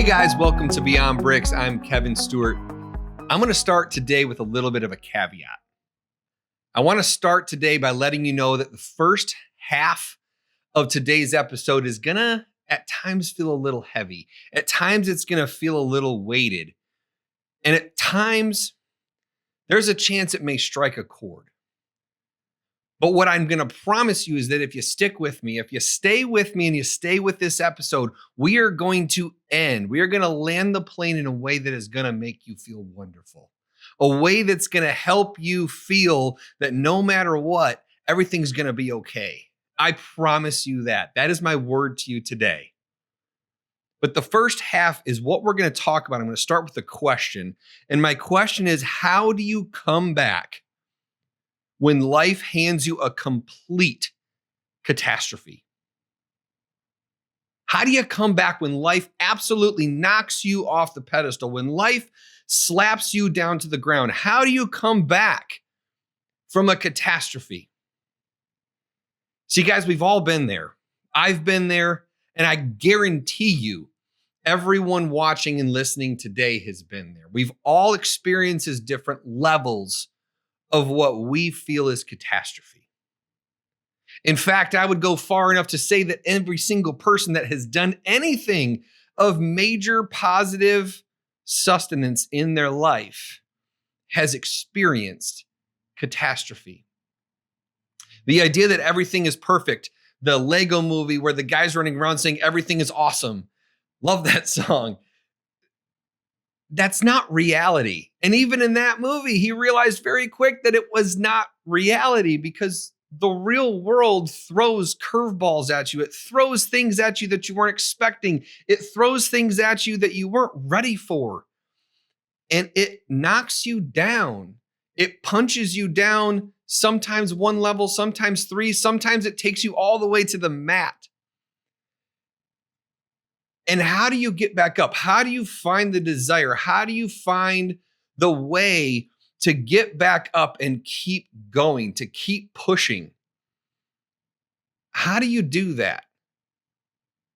Hey guys, welcome to Beyond Bricks. I'm Kevin Stewart. I'm going to start today with a little bit of a caveat. I want to start today by letting you know that the first half of today's episode is going to at times feel a little heavy. At times it's going to feel a little weighted. And at times there's a chance it may strike a chord. But what I'm going to promise you is that if you stick with me, if you stay with me and you stay with this episode, we are going to land the plane in a way that is going to make you feel wonderful. A way that's going to help you feel that no matter what, everything's going to be okay. I promise you that. That is my word to you today. But the first half is what we're going to talk about. I'm going to start with a question. And my question is, how do you come back when life hands you a complete catastrophe? How do you come back when life absolutely knocks you off the pedestal, when life slaps you down to the ground? How do you come back from a catastrophe? See, guys, we've all been there. I've been there, and I guarantee you, everyone watching and listening today has been there. We've all experienced different levels of what we feel is catastrophe. In fact, I would go far enough to say that every single person that has done anything of major positive sustenance in their life has experienced catastrophe. The idea that everything is perfect, the Lego movie where the guy's running around saying everything is awesome. Love that song. That's not reality. And even in that movie, he realized very quick that it was not reality because the real world throws curveballs at you. It throws things at you that you weren't expecting. It throws things at you that you weren't ready for. And it knocks you down. It punches you down, sometimes one level, sometimes three, sometimes it takes you all the way to the mat. And how do you get back up? How do you find the desire? How do you find the way to get back up and keep going, to keep pushing? How do you do that?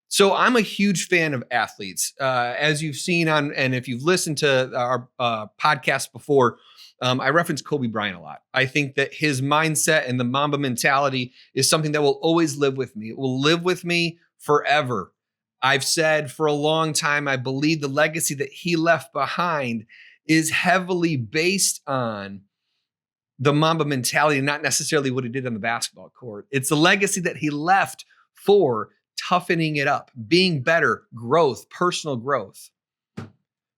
So I'm a huge fan of athletes. As you've seen and if you've listened to our podcast before, I reference Kobe Bryant a lot. I think that his mindset and the Mamba mentality is something that will always live with me. It will live with me forever. I've said for a long time, I believe the legacy that he left behind is heavily based on the Mamba mentality, not necessarily what he did on the basketball court. It's the legacy that he left for toughening it up, being better, growth, personal growth.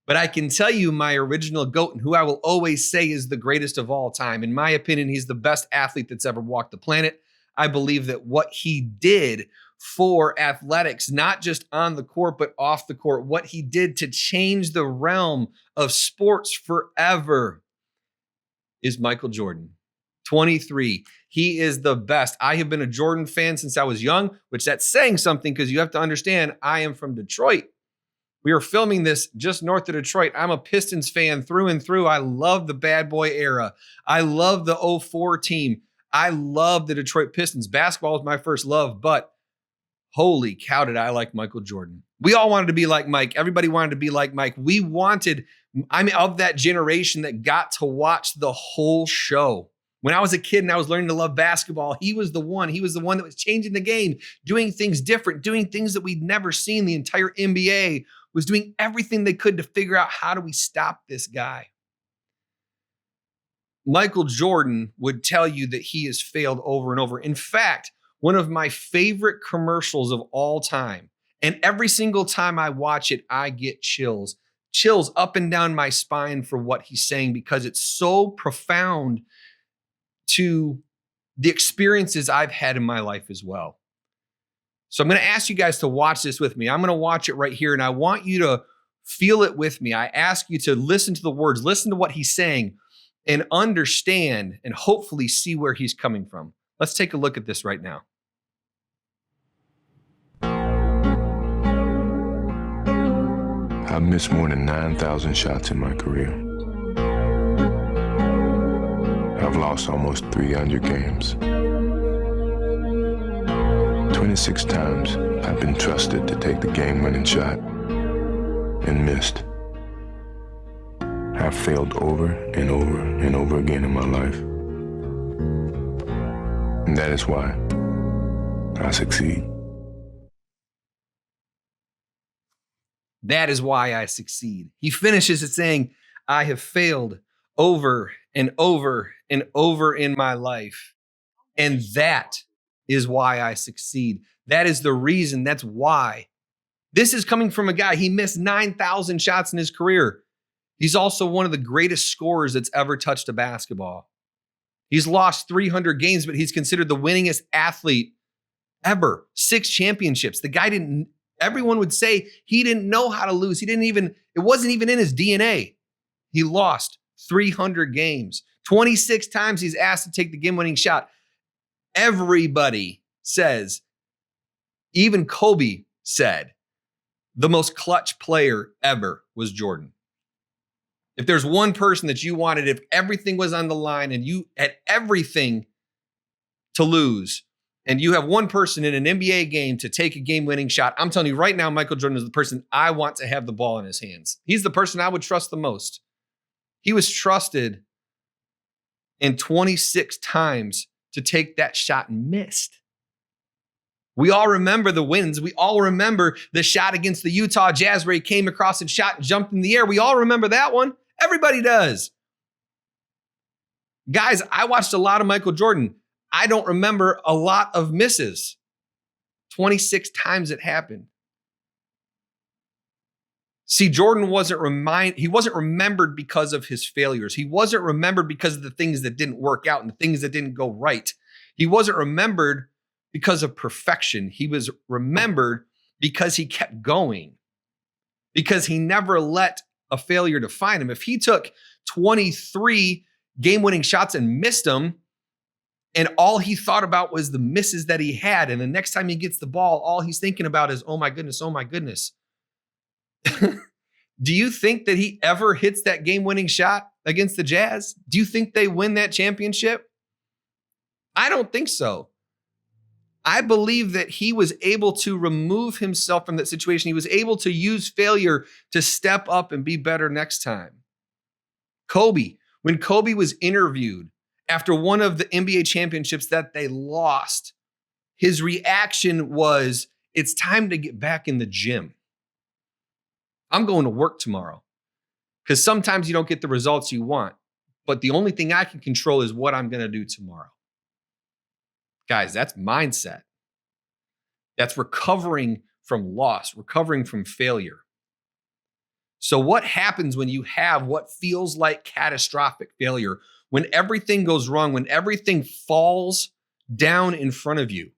But I can tell you my original GOAT and who I will always say is the greatest of all time. In my opinion, he's the best athlete that's ever walked the planet. I believe that what he did for athletics, not just on the court, but off the court, what he did to change the realm of sports forever is Michael Jordan. 23. He is the best. I have been a Jordan fan since I was young, which that's saying something because you have to understand I am from Detroit. We are filming this just north of Detroit. I'm a Pistons fan through and through. I love the bad boy era. I love the 04 team. I love the Detroit Pistons. Basketball was my first love, but holy cow, did I like Michael Jordan. We all wanted to be like Mike. Everybody wanted to be like Mike. I'm of that generation that got to watch the whole show. When I was a kid and I was learning to love basketball, he was the one. He was the one that was changing the game, doing things different, doing things that we'd never seen. The entire NBA was doing everything they could to figure out how do we stop this guy. Michael Jordan would tell you that he has failed over and over. In fact, one of my favorite commercials of all time, and every single time I watch it, I get chills up and down my spine for what he's saying because it's so profound to the experiences I've had in my life as well. So I'm going to ask you guys to watch this with me. I'm going to watch it right here, and I want you to feel it with me. I ask you to listen to the words, listen to what he's saying, and understand and hopefully see where he's coming from. Let's take a look at this right now. I've missed more than 9,000 shots in my career. I've lost almost 300 games. 26 times I've been trusted to take the game-winning shot. and missed. I've failed over and over and over again in my life. And that is why I succeed. That is why I succeed. He finishes it saying, I have failed over and over and over in my life. And that is why I succeed. That is the reason. That's why. This is coming from a guy, he missed 9,000 shots in his career. He's also one of the greatest scorers that's ever touched a basketball. He's lost 300 games, but he's considered the winningest athlete ever. 6 championships. The guy everyone would say he didn't know how to lose. It wasn't even in his DNA. He lost 300 games. 26 times he's asked to take the game-winning shot. Everybody says, even Kobe said, the most clutch player ever was Jordan. If there's one person that you wanted, if everything was on the line and you had everything to lose, and you have one person in an NBA game to take a game-winning shot, I'm telling you right now, Michael Jordan is the person I want to have the ball in his hands. He's the person I would trust the most. He was trusted in 26 times to take that shot and missed. We all remember the wins. We all remember the shot against the Utah Jazz where he came across and shot and jumped in the air. We all remember that one. Everybody does. Guys, I watched a lot of Michael Jordan. I don't remember a lot of misses. 26 times it happened. See, Jordan wasn't remembered because of his failures. He wasn't remembered because of the things that didn't work out and the things that didn't go right. He wasn't remembered because of perfection. He was remembered because he kept going, because he never let a failure define him. If he took 23 game-winning shots and missed them, and all he thought about was the misses that he had, and the next time he gets the ball, all he's thinking about is, oh my goodness, oh my goodness. Do you think that he ever hits that game-winning shot against the Jazz? Do you think they win that championship? I don't think so. I believe that he was able to remove himself from that situation. He was able to use failure to step up and be better next time. Kobe, when Kobe was interviewed after one of the NBA championships that they lost, his reaction was, it's time to get back in the gym. I'm going to work tomorrow. Because sometimes you don't get the results you want, but the only thing I can control is what I'm going to do tomorrow. Guys, that's mindset. That's recovering from loss, recovering from failure. So what happens when you have what feels like catastrophic failure? When everything goes wrong, when everything falls down in front of you?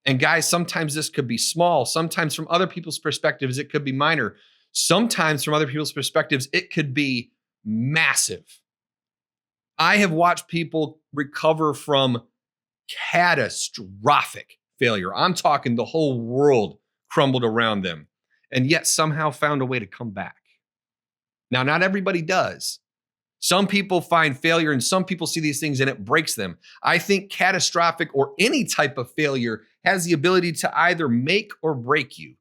And guys, sometimes this could be small. Sometimes from other people's perspectives, it could be minor. Sometimes from other people's perspectives, it could be massive. I have watched people recover from catastrophic failure. I'm talking the whole world crumbled around them, and yet somehow found a way to come back. Now, not everybody does. Some people find failure and some people see these things and it breaks them. I think catastrophic or any type of failure has the ability to either make or break you.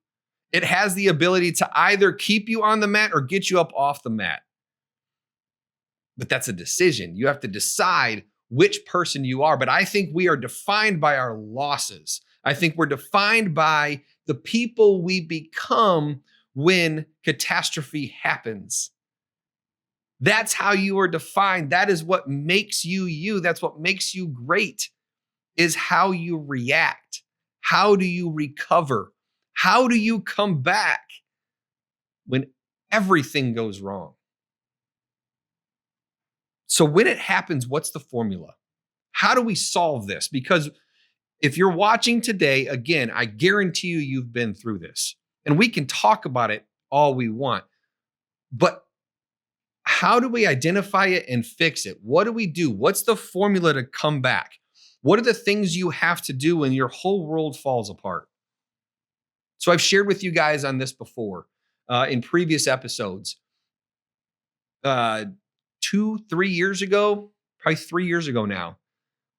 It has the ability to either keep you on the mat or get you up off the mat. But that's a decision. You have to decide which person you are. But I think we are defined by our losses. I think we're defined by the people we become when catastrophe happens. That's how you are defined. That is what makes you you. That's what makes you great, is how you react. How do you recover? How do you come back when everything goes wrong? So when it happens, what's the formula? How do we solve this? Because if you're watching today, again, I guarantee you've been through this. And we can talk about it all we want. But how do we identify it and fix it? What do we do? What's the formula to come back? What are the things you have to do when your whole world falls apart? So I've shared with you guys on this before in previous episodes. 2-3 years ago, probably 3 years ago now,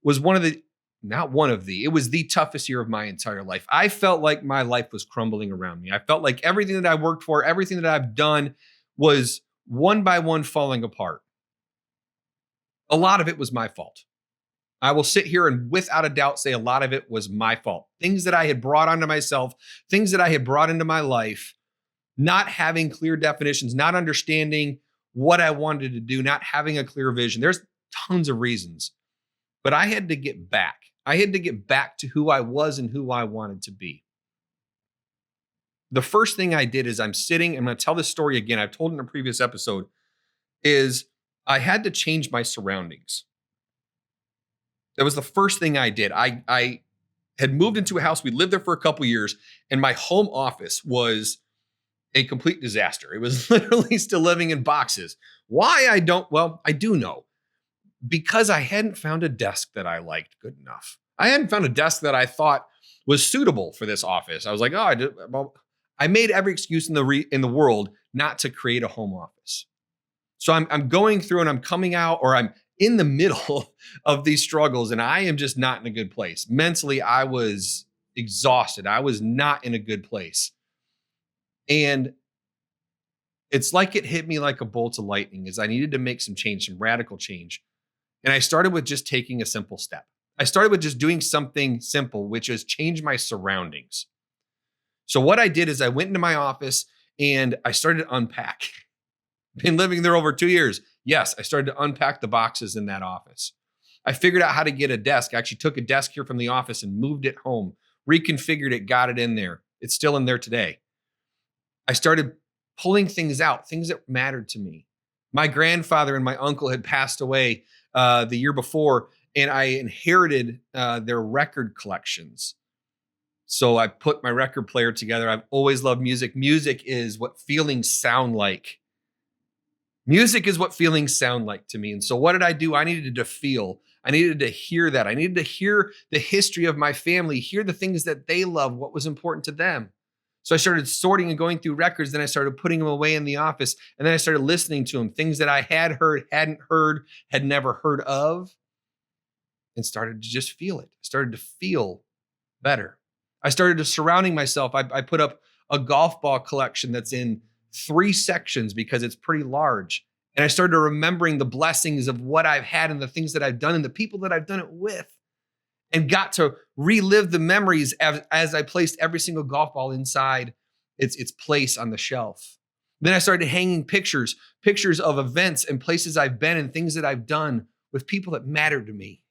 was one of the not one of the, it was the toughest year of my entire life. I felt like my life was crumbling around me. I felt like everything that I worked for, everything that I've done was one by one falling apart. A lot of it was my fault. I will sit here and without a doubt say a lot of it was my fault. Things that I had brought onto myself, things that I had brought into my life, not having clear definitions, not understanding what I wanted to do, not having a clear vision. There's tons of reasons, but I had to get back. I had to get back to who I was and who I wanted to be. The first thing I did is I'm going to tell this story again. I've told it in a previous episode, is I had to change my surroundings. That was the first thing I did. I had moved into a house. We lived there for a couple years, and my home office was a complete disaster. It was literally still living in boxes. Why I do know. Because I hadn't found a desk that I liked good enough. I hadn't found a desk that I thought was suitable for this office. I was like, I made every excuse in the world not to create a home office. So I'm going through and I'm coming out, or I'm in the middle of these struggles, and I am just not in a good place. Mentally, I was exhausted. I was not in a good place. And it's like it hit me like a bolt of lightning, as I needed to make some change, some radical change. And I started with just taking a simple step. I started with just doing something simple, which is change my surroundings. So what I did is I went into my office and I started to unpack. Been living there over 2 years. Yes, I started to unpack the boxes in that office. I figured out how to get a desk. I actually took a desk here from the office and moved it home, reconfigured it, got it in there. It's still in there today. I started pulling things out, things that mattered to me. My grandfather and my uncle had passed away the year before, and I inherited their record collections. So I put my record player together. I've always loved music. Music is what feelings sound like. Music is what feelings sound like to me. And so what did I do? I needed to feel. I needed to hear that. I needed to hear the history of my family, hear the things that they love, what was important to them. So I started sorting and going through records. Then I started putting them away in the office. And then I started listening to them, things that I had heard, hadn't heard, had never heard of, and started to just feel it. I started to feel better. I started to surrounding myself. I put up a golf ball collection that's in 3 sections because it's pretty large. And I started remembering the blessings of what I've had and the things that I've done and the people that I've done it with, and got to relive the memories as I placed every single golf ball inside its place on the shelf. Then I started hanging pictures of events and places I've been and things that I've done with people that mattered to me.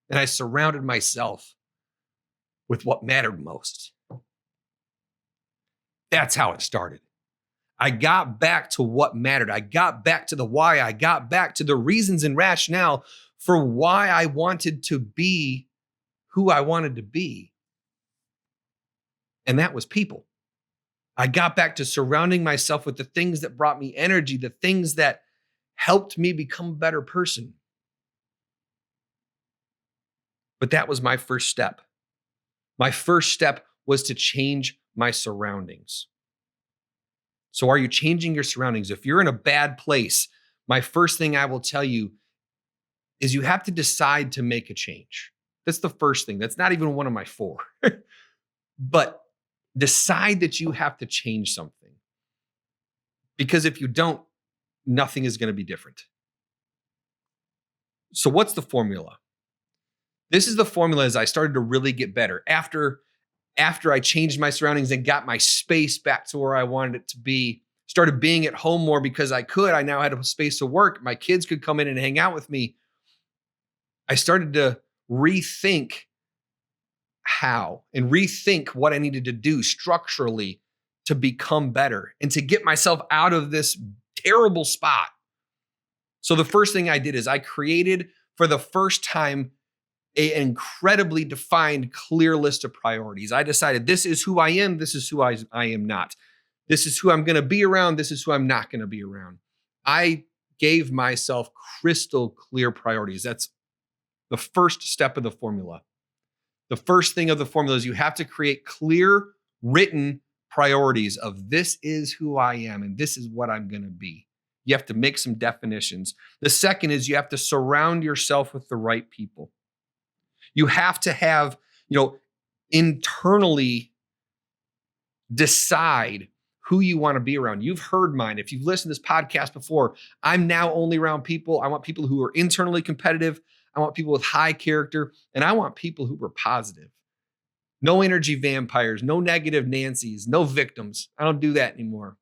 And I surrounded myself with what mattered most. That's how it started. I got back to what mattered. I got back to the why. I got back to the reasons and rationale for why I wanted to be who I wanted to be. And that was people. I got back to surrounding myself with the things that brought me energy, the things that helped me become a better person. But that was my first step. My first step was to change my surroundings. So are you changing your surroundings? If you're in a bad place, my first thing I will tell you is you have to decide to make a change. That's the first thing. That's not even one of my 4. But decide that you have to change something. Because if you don't, nothing is going to be different. So what's the formula? This is the formula as I started to really get better. After I changed my surroundings and got my space back to where I wanted it to be, started being at home more because I could. I now had a space to work. My kids could come in and hang out with me. I started to rethink how and rethink what I needed to do structurally to become better and to get myself out of this terrible spot. So the first thing I did is I created for the first time an incredibly defined, clear list of priorities. I decided this is who I am. This is who I am not. This is who I'm going to be around. This is who I'm not going to be around. I gave myself crystal clear priorities. That's the first step of the formula. The first thing of the formula is you have to create clear written priorities of this is who I am and this is what I'm going to be. You have to make some definitions. The second is you have to surround yourself with the right people. You have to have, internally decide who you want to be around. You've heard mine. If you've listened to this podcast before, I'm now only around people. I want people who are internally competitive. I want people with high character, and I want people who are positive. No energy vampires, no negative Nancys, no victims. I don't do that anymore.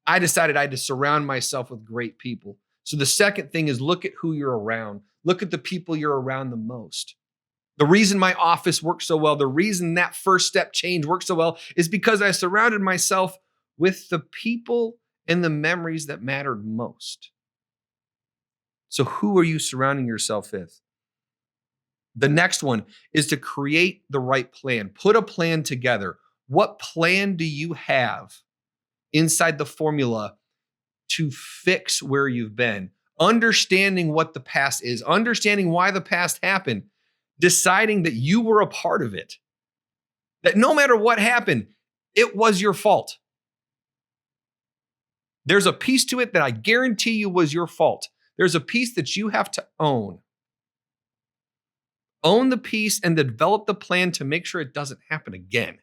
I decided I had to surround myself with great people. So the second thing is look at who you're around. Look at the people you're around the most. The reason my office works so well, the reason that first step change works so well is because I surrounded myself with the people and the memories that mattered most. So who are you surrounding yourself with? The next one is to create the right plan. Put a plan together. What plan do you have inside the formula to fix where you've been? Understanding what the past is, understanding why the past happened, deciding that you were a part of it, that no matter what happened, it was your fault. There's a piece to it that I guarantee you was your fault. There's a piece that you have to own. Own the piece and develop the plan to make sure it doesn't happen again.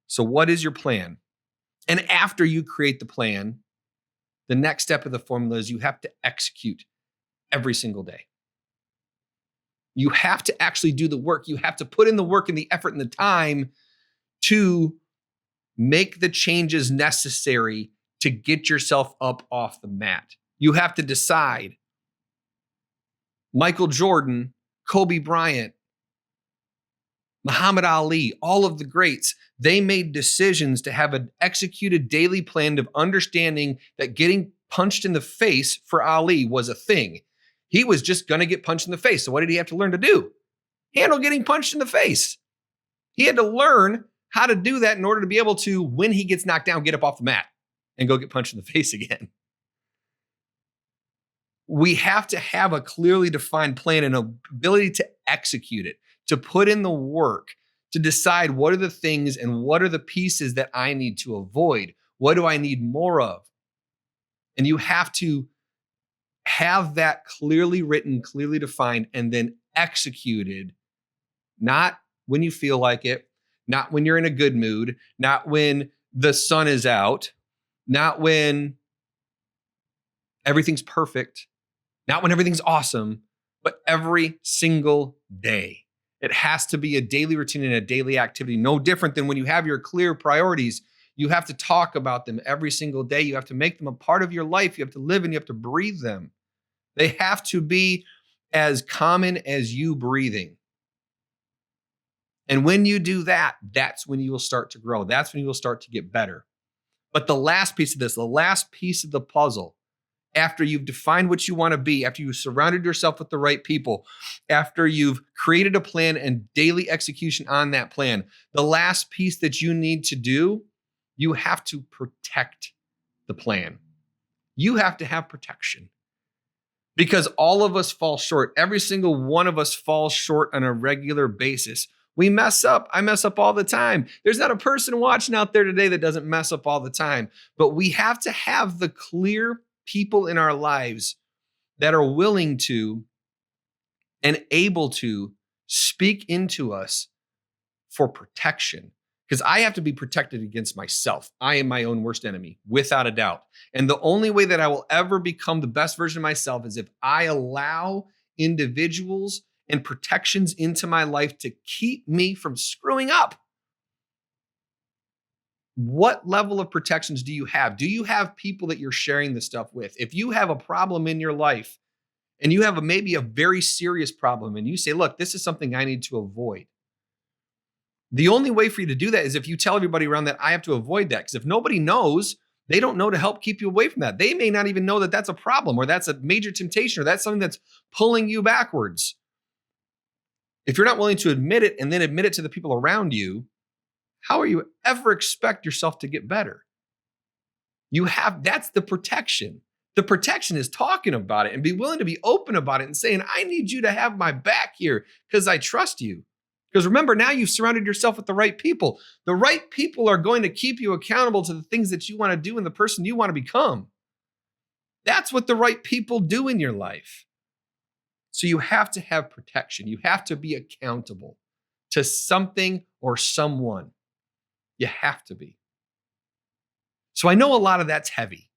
So what is your plan? And after you create the plan, the next step of the formula is you have to execute every single day. You have to actually do the work. You have to put in the work and the effort and the time to make the changes necessary to get yourself up off the mat. You have to decide. Michael Jordan, Kobe Bryant, Muhammad Ali, all of the greats, they made decisions to have an executed daily plan of understanding that getting punched in the face for Ali was a thing. He was just going to get punched in the face. So what did he have to learn to do? Handle getting punched in the face. He had to learn how to do that in order to be able to, when he gets knocked down, get up off the mat and go get punched in the face again. We have to have a clearly defined plan and an ability to execute it, to put in the work, to decide what are the things and what are the pieces that I need to avoid. What do I need more of? And you have to have that clearly written, clearly defined, and then executed, not when you feel like it, not when you're in a good mood, not when the sun is out, not when everything's perfect, not when everything's awesome, but every single day. It has to be a daily routine and a daily activity, no different than when you have your clear priorities. You have to talk about them every single day. You have to make them a part of your life. You have to live and you have to breathe them. They have to be as common as you breathing. And when you do that, that's when you will start to grow. That's when you will start to get better. But the last piece of this, the last piece of the puzzle, after you've defined what you want to be, after you've surrounded yourself with the right people, after you've created a plan and daily execution on that plan, the last piece that you need to do, you have to protect the plan. You have to have protection. Because all of us fall short. Every single one of us falls short on a regular basis. We mess up. I mess up all the time. There's not a person watching out there today that doesn't mess up all the time. But we have to have the clear people in our lives that are willing to and able to speak into us for protection. Because I have to be protected against myself. I am my own worst enemy, without a doubt. And the only way that I will ever become the best version of myself is if I allow individuals and protections into my life to keep me from screwing up. What level of protections do you have? Do you have people that you're sharing this stuff with? If you have a problem in your life and you have maybe a very serious problem and you say, look, this is something I need to avoid. The only way for you to do that is if you tell everybody around that I have to avoid that. Because if nobody knows, they don't know to help keep you away from that. They may not even know that that's a problem or that's a major temptation or that's something that's pulling you backwards. If you're not willing to admit it and then admit it to the people around you, how are you ever expect yourself to get better? That's the protection. The protection is talking about it and be willing to be open about it and saying, I need you to have my back here because I trust you. Because remember, now you've surrounded yourself with the right people. The right people are going to keep you accountable to the things that you want to do and the person you want to become. That's what the right people do in your life. So you have to have protection. You have to be accountable to something or someone. You have to be. So I know a lot of that's heavy.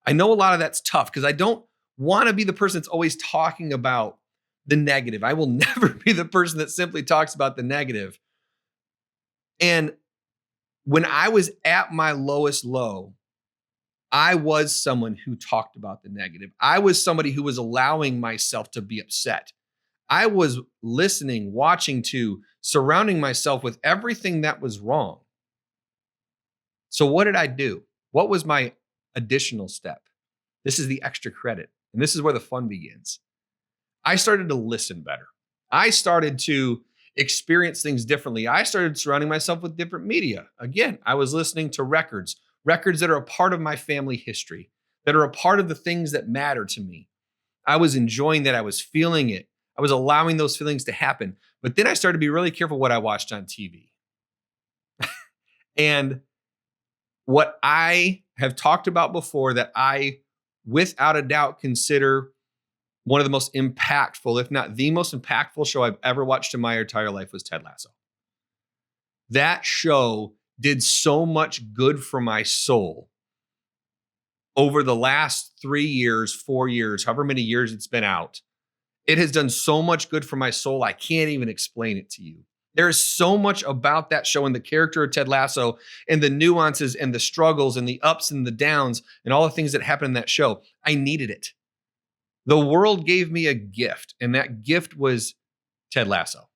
I know a lot of that's tough because I don't want to be the person that's always talking about the negative. I will never be the person that simply talks about the negative. And when I was at my lowest low, I was someone who talked about the negative. I was somebody who was allowing myself to be upset. I was listening, watching to, surrounding myself with everything that was wrong. So what did I do? What was my additional step? This is the extra credit. And this is where the fun begins. I started to listen better. I started to experience things differently. I started surrounding myself with different media. Again, I was listening to records that are a part of my family history, that are a part of the things that matter to me. I was enjoying that. I was feeling it. I was allowing those feelings to happen. But then I started to be really careful what I watched on TV. And what I have talked about before that I, without a doubt, consider one of the most impactful, if not the most impactful show I've ever watched in my entire life was Ted Lasso. That show did so much good for my soul over the last 3 years, 4 years, however many years it's been out. It has done so much good for my soul. I can't even explain it to you. There is so much about that show and the character of Ted Lasso and the nuances and the struggles and the ups and the downs and all the things that happen in that show. I needed it. The world gave me a gift, and that gift was Ted Lasso.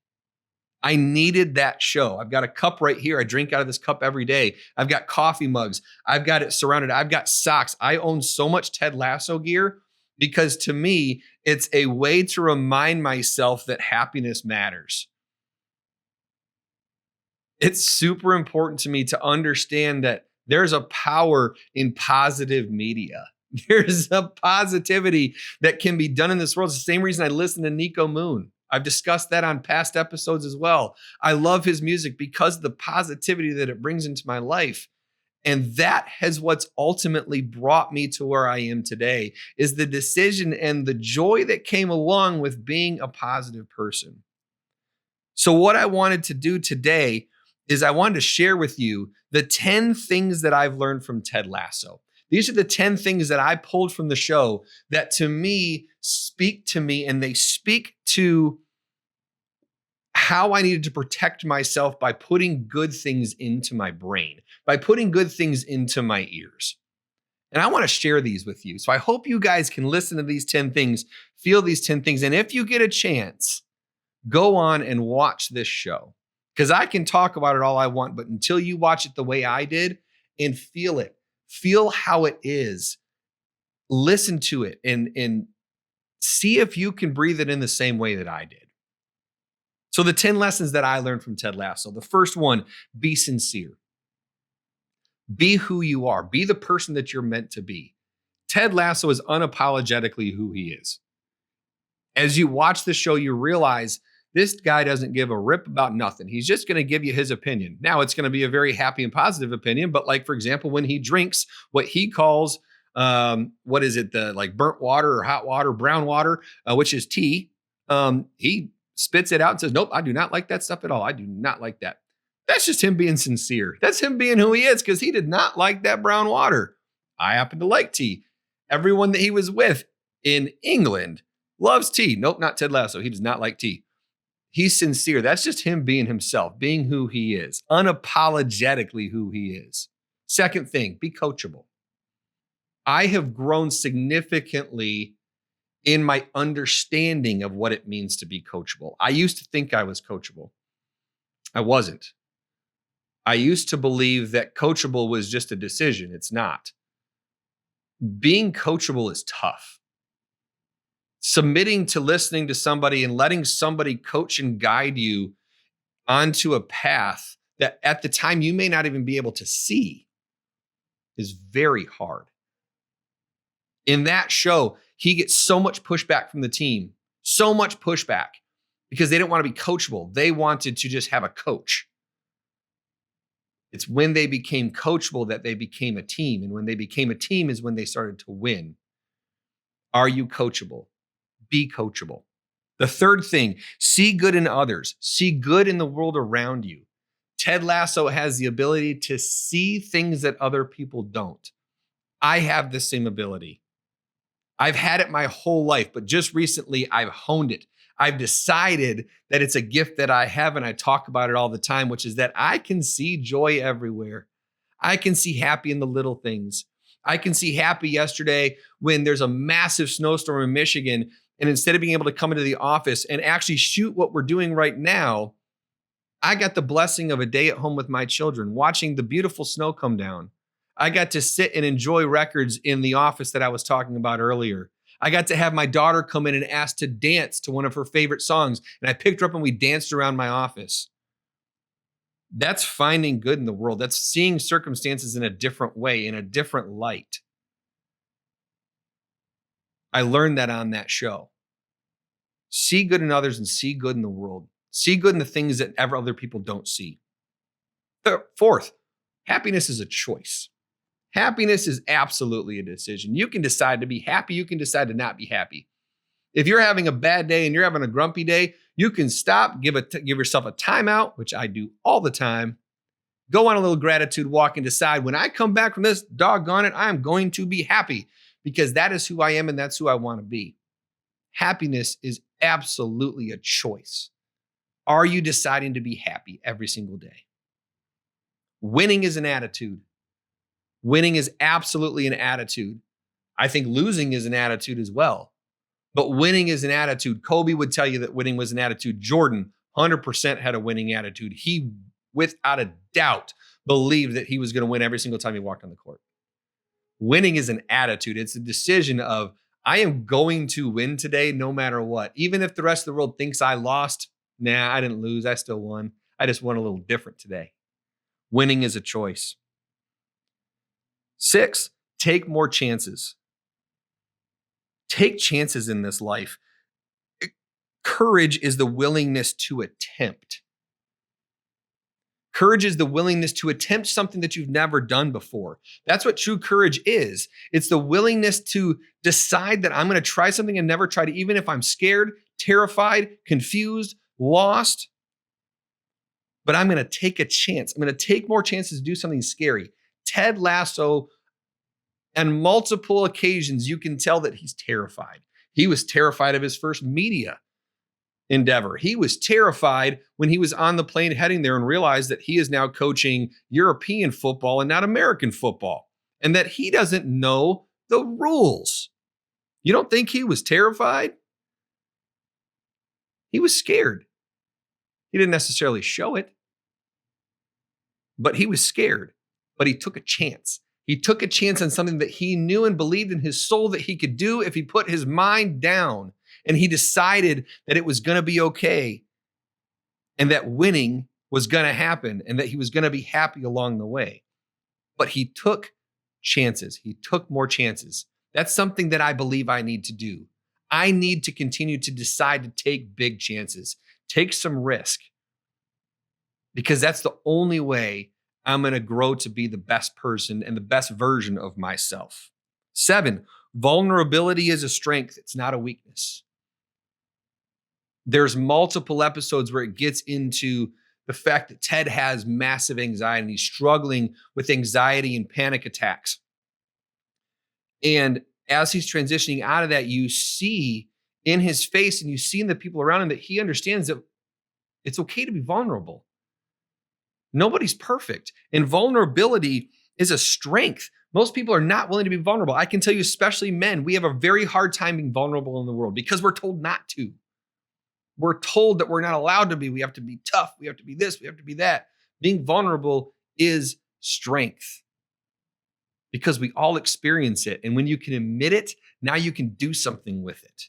I needed that show. I've got a cup right here. I drink out of this cup every day. I've got coffee mugs. I've got it surrounded. I've got socks. I own so much Ted Lasso gear because to me, it's a way to remind myself that happiness matters. It's super important to me to understand that there's a power in positive media. There's a positivity that can be done in this world. It's the same reason I listen to Nico Moon. I've discussed that on past episodes as well. I love his music because of the positivity that it brings into my life. And that has what's ultimately brought me to where I am today is the decision and the joy that came along with being a positive person. So what I wanted to do today is I wanted to share with you the 10 things that I've learned from Ted Lasso. These are the 10 things that I pulled from the show that to me speak to me, and they speak to how I needed to protect myself by putting good things into my brain, by putting good things into my ears. And I want to share these with you. So I hope you guys can listen to these 10 things, feel these 10 things. And if you get a chance, go on and watch this show. Because I can talk about it all I want, but until you watch it the way I did and feel it, feel how it is, listen to it, and see if you can breathe it in the same way that I did. So the 10 lessons that I learned from Ted Lasso. The first one, be sincere. Be who you are. Be the person that you're meant to be. Ted Lasso is unapologetically who he is. As you watch the show, you realize this guy doesn't give a rip about nothing. He's just going to give you his opinion. Now, it's going to be a very happy and positive opinion, but like, for example, when he drinks what he calls, what is it, the like burnt water or hot water, brown water, which is tea, he spits it out and says, nope, I do not like that stuff at all. I do not like that. That's just him being sincere. That's him being who he is because he did not like that brown water. I happen to like tea. Everyone that he was with in England loves tea. Nope, not Ted Lasso. He does not like tea. He's sincere. That's just him being himself, being who he is, unapologetically who he is. Second thing, be coachable. I have grown significantly in my understanding of what it means to be coachable. I used to think I was coachable. I wasn't. I used to believe that coachable was just a decision. It's not. Being coachable is tough. Submitting to listening to somebody and letting somebody coach and guide you onto a path that at the time you may not even be able to see is very hard. In that show, he gets so much pushback from the team, so much pushback because they didn't want to be coachable. They wanted to just have a coach. It's when they became coachable that they became a team. And when they became a team is when they started to win. Are you coachable? Be coachable. The third thing, see good in others, see good in the world around you. Ted Lasso has the ability to see things that other people don't. I have the same ability. I've had it my whole life, but just recently I've honed it. I've decided that it's a gift that I have, and I talk about it all the time, which is that I can see joy everywhere. I can see happy in the little things. I can see happy yesterday when there's a massive snowstorm in Michigan, and instead of being able to come into the office and actually shoot what we're doing right now, I got the blessing of a day at home with my children, watching the beautiful snow come down. I got to sit and enjoy records in the office that I was talking about earlier. I got to have my daughter come in and ask to dance to one of her favorite songs, and I picked her up and we danced around my office. That's finding good in the world. That's seeing circumstances in a different way, in a different light. I learned that on that show. See good in others and see good in the world. See good in the things that ever other people don't see. Fourth, happiness is a choice. Happiness is absolutely a decision. You can decide to be happy. You can decide to not be happy. If you're having a bad day and you're having a grumpy day, you can stop, give yourself a timeout, which I do all the time. Go on a little gratitude walk and decide, when I come back from this, doggone it, I am going to be happy, because that is who I am and that's who I want to be. Happiness is absolutely a choice. Are you deciding to be happy every single day? Winning is an attitude. Winning is absolutely an attitude. I think losing is an attitude as well. But winning is an attitude. Kobe would tell you that winning was an attitude. Jordan, 100% had a winning attitude. He, without a doubt, believed that he was going to win every single time he walked on the court. Winning is an attitude. It's a decision of, I am going to win today no matter what. Even if the rest of the world thinks I lost, nah, I didn't lose. I still won. I just won a little different today. Winning is a choice. 6, take more chances. Take chances in this life. Courage is the willingness to attempt. Courage is the willingness to attempt something that you've never done before. That's what true courage is. It's the willingness to decide that I'm going to try something I've never tried, even if I'm scared, terrified, confused, lost. But I'm going to take a chance. I'm going to take more chances to do something scary. Ted Lasso, on multiple occasions, you can tell that he's terrified. He was terrified of his first media endeavor. He was terrified when he was on the plane heading there and realized that he is now coaching European football and not American football, and that he doesn't know the rules. You don't think he was terrified? He was scared. He didn't necessarily show it, but he was scared. But he took a chance. He took a chance on something that he knew and believed in his soul that he could do if he put his mind down, and he decided that it was going to be okay, and that winning was going to happen, and that he was going to be happy along the way. But he took chances. He took more chances. That's something that I believe I need to do. I need to continue to decide to take big chances, take some risk, because that's the only way I'm going to grow to be the best person and the best version of myself. 7, vulnerability is a strength. It's not a weakness. There's multiple episodes where it gets into the fact that Ted has massive anxiety and he's struggling with anxiety and panic attacks. And as he's transitioning out of that, you see in his face and you see in the people around him that he understands that it's okay to be vulnerable. Nobody's perfect. And vulnerability is a strength. Most people are not willing to be vulnerable. I can tell you, especially men, we have a very hard time being vulnerable in the world because we're told not to. We're told that we're not allowed to be. We have to be tough. We have to be this. We have to be that. Being vulnerable is strength because we all experience it. And when you can admit it, now you can do something with it.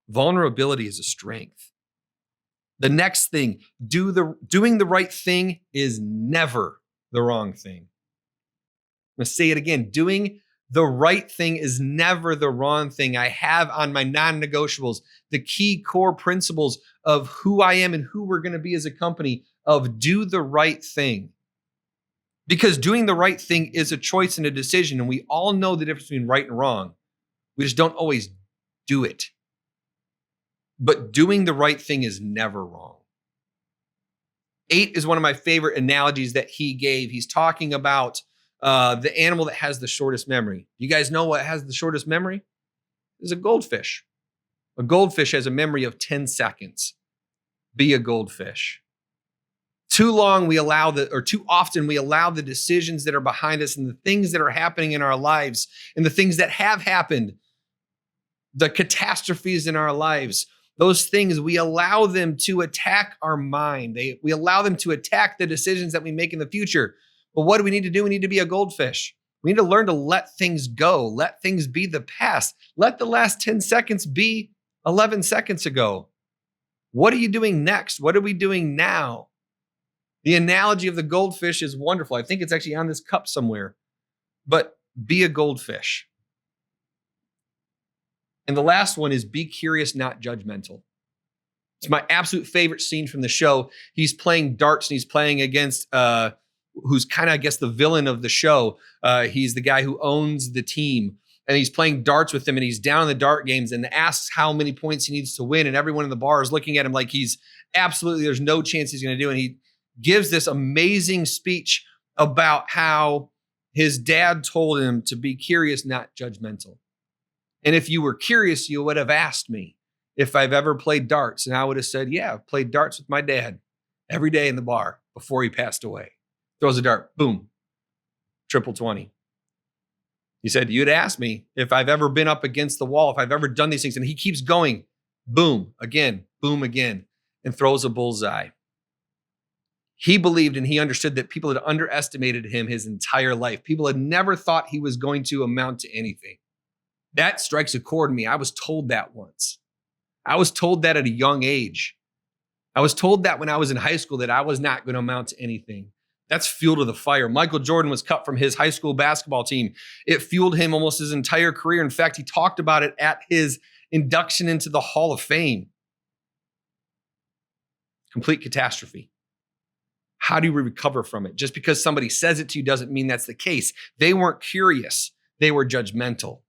Vulnerability is a strength. The next thing, doing the right thing is never the wrong thing. I'm going to say it again. Doing the right thing is never the wrong thing. I have on my non-negotiables the key core principles of who I am and who we're going to be as a company of do the right thing. Because doing the right thing is a choice and a decision, and we all know the difference between right and wrong. We just don't always do it. but doing the right thing is never wrong. 8 is one of my favorite analogies that he gave. He's talking about the animal that has the shortest memory. You guys know what has the shortest memory? It's a goldfish. A goldfish has a memory of 10 seconds. Be a goldfish. Too often we allow the decisions that are behind us and the things that are happening in our lives and the things that have happened, the catastrophes in our lives, those things, we allow them to attack our mind. We allow them to attack the decisions that we make in the future. But what do we need to do? We need to be a goldfish. We need to learn to let things go. Let things be the past. Let the last 10 seconds be 11 seconds ago. What are you doing next? What are we doing now? The analogy of the goldfish is wonderful. I think it's actually on this cup somewhere. But be a goldfish. And the last one is be curious, not judgmental. It's my absolute favorite scene from the show. He's playing darts and he's playing against who's kind of, I guess, the villain of the show. He's the guy who owns the team. And he's playing darts with him and he's down in the dart games and asks how many points he needs to win. And everyone in the bar is looking at him like he's absolutely, there's no chance he's going to do it. And he gives this amazing speech about how his dad told him to be curious, not judgmental. And if you were curious, you would have asked me if I've ever played darts. And I would have said, yeah, I've played darts with my dad every day in the bar before he passed away. Throws a dart, boom, triple 20. He said, you'd ask me if I've ever been up against the wall, if I've ever done these things. And he keeps going, boom, again, and throws a bullseye. He believed and he understood that people had underestimated him his entire life. People had never thought he was going to amount to anything. That strikes a chord in me. I was told that once. I was told that at a young age. I was told that when I was in high school that I was not going to amount to anything. That's fuel to the fire. Michael Jordan was cut from his high school basketball team. It fueled him almost his entire career. In fact, he talked about it at his induction into the Hall of Fame. Complete catastrophe. How do you recover from it? Just because somebody says it to you doesn't mean that's the case. They weren't curious. They were judgmental.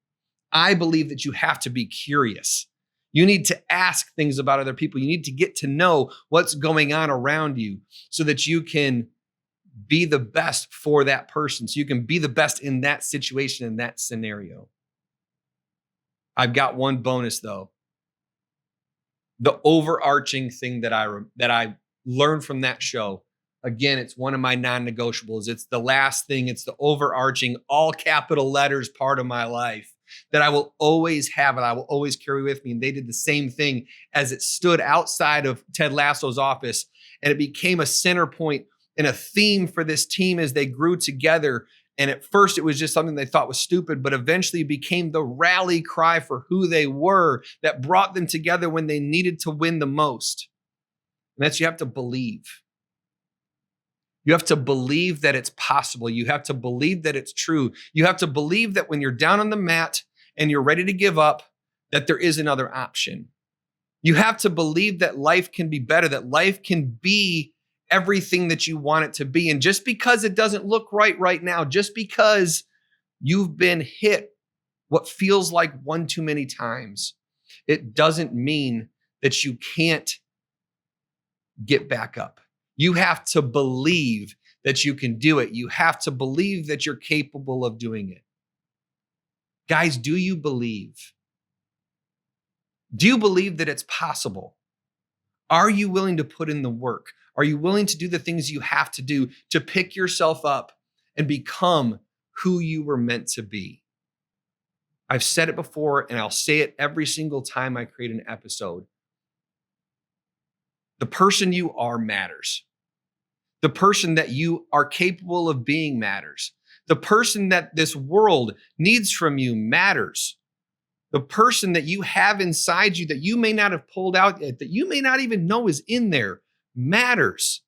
I believe that you have to be curious. You need to ask things about other people. You need to get to know what's going on around you so that you can be the best for that person. So you can be the best in that situation, in that scenario. I've got one bonus though. The overarching thing that I learned from that show. Again, it's one of my non-negotiables. It's the last thing. It's the overarching, all capital letters part of my life that I will always have and I will always carry with me. And they did the same thing as it stood outside of Ted Lasso's office. And it became a center point and a theme for this team as they grew together. And at first it was just something they thought was stupid, but eventually it became the rally cry for who they were that brought them together when they needed to win the most. And that's, you have to believe. You have to believe that it's possible. You have to believe that it's true. You have to believe that when you're down on the mat and you're ready to give up, that there is another option. You have to believe that life can be better, that life can be everything that you want it to be. And just because it doesn't look right now, just because you've been hit what feels like one too many times, it doesn't mean that you can't get back up. You have to believe that you can do it. You have to believe that you're capable of doing it. Guys, do you believe? Do you believe that it's possible? Are you willing to put in the work? Are you willing to do the things you have to do to pick yourself up and become who you were meant to be? I've said it before and I'll say it every single time I create an episode. The person you are matters. The person that you are capable of being matters. The person that this world needs from you matters. The person that you have inside you that you may not have pulled out yet, that you may not even know is in there, matters.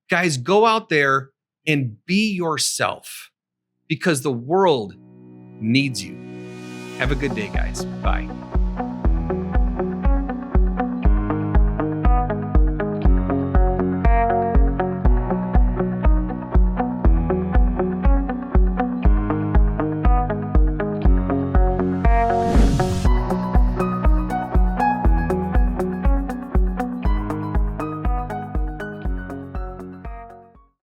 Guys, go out there and be yourself because the world needs you. Have a good day, guys. Bye.